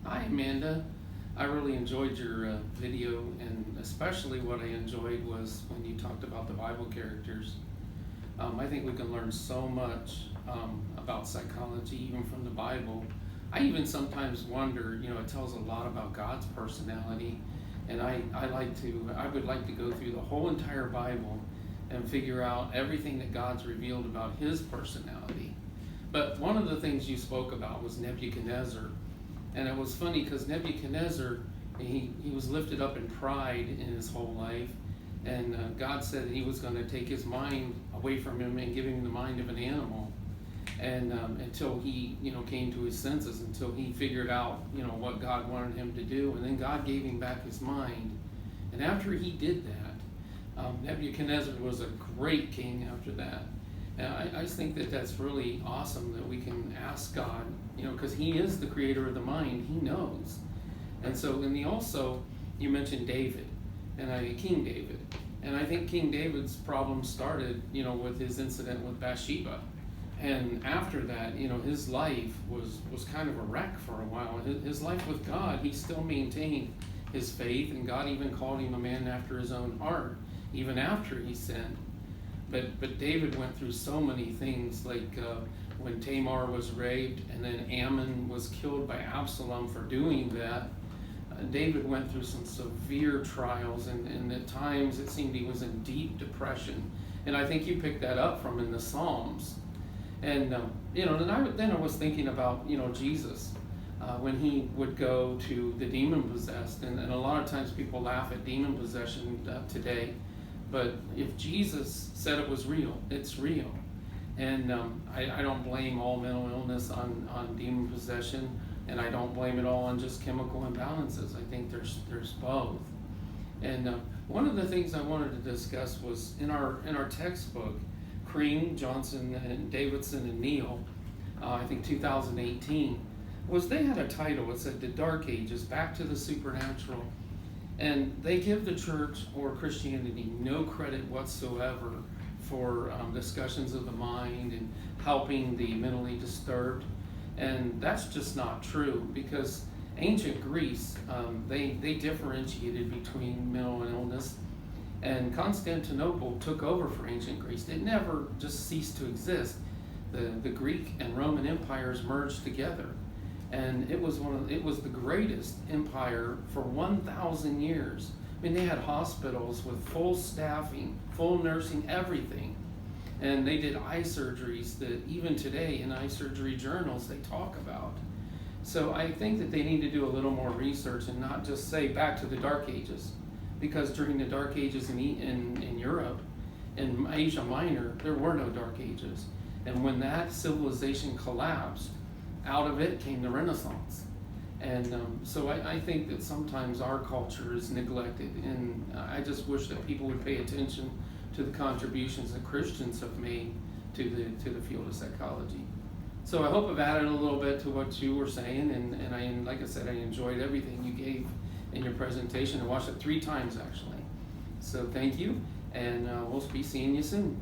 Hi, Amanda. I really enjoyed your video, and especially what I enjoyed was when you talked about the Bible characters. I think we can learn so much about psychology, even from the Bible. I even sometimes wonder, it tells a lot about God's personality, and I would like to go through the whole entire Bible and figure out everything that God's revealed about His personality. But one of the things you spoke about was Nebuchadnezzar. And it was funny because Nebuchadnezzar, he was lifted up in pride in his whole life. And God said he was going to take his mind away from him and give him the mind of an animal. And until he, came to his senses, until he figured out, what God wanted him to do. And then God gave him back his mind. And after he did that, Nebuchadnezzar was a great king after that. And I just think that that's really awesome that we can ask God, because He is the creator of the mind. He knows. And so, you mentioned David, and King David. And I think King David's problem started, with his incident with Bathsheba. And after that, his life was kind of a wreck for a while. His life with God, he still maintained his faith, and God even called him a man after His own heart, even after he sinned. But David went through so many things, like when Tamar was raped, and then Ammon was killed by Absalom for doing that. David went through some severe trials, and at times it seemed he was in deep depression. And I think you picked that up from in the Psalms. And then I was thinking about Jesus when he would go to the demon possessed, and a lot of times people laugh at demon possession today. But if Jesus said it was real, it's real. And I don't blame all mental illness on demon possession, and I don't blame it all on just chemical imbalances. I think there's both. And one of the things I wanted to discuss was in our textbook, Cream, Johnson, and Davidson and Neal, I think 2018, they had a title. It said The Dark Ages, Back to the Supernatural. And they give the church or Christianity no credit whatsoever for discussions of the mind and helping the mentally disturbed. And that's just not true, because ancient Greece, they differentiated between mental illness. And Constantinople took over for ancient Greece. It never just ceased to exist. The Greek and Roman empires merged together. And it was the greatest empire for 1,000 years. I mean, they had hospitals with full staffing, full nursing, everything. And they did eye surgeries that even today in eye surgery journals they talk about. So I think that they need to do a little more research and not just say back to the Dark Ages. Because during the Dark Ages in Europe, in Asia Minor, there were no Dark Ages. And when that civilization collapsed, out of it came the Renaissance. And so I think that sometimes our culture is neglected, and I just wish that people would pay attention to the contributions that Christians have made to the field of psychology. So I hope I've added a little bit to what you were saying, and like I said, I enjoyed everything you gave in your presentation. I watched it 3 times actually. So thank you, and we'll be seeing you soon.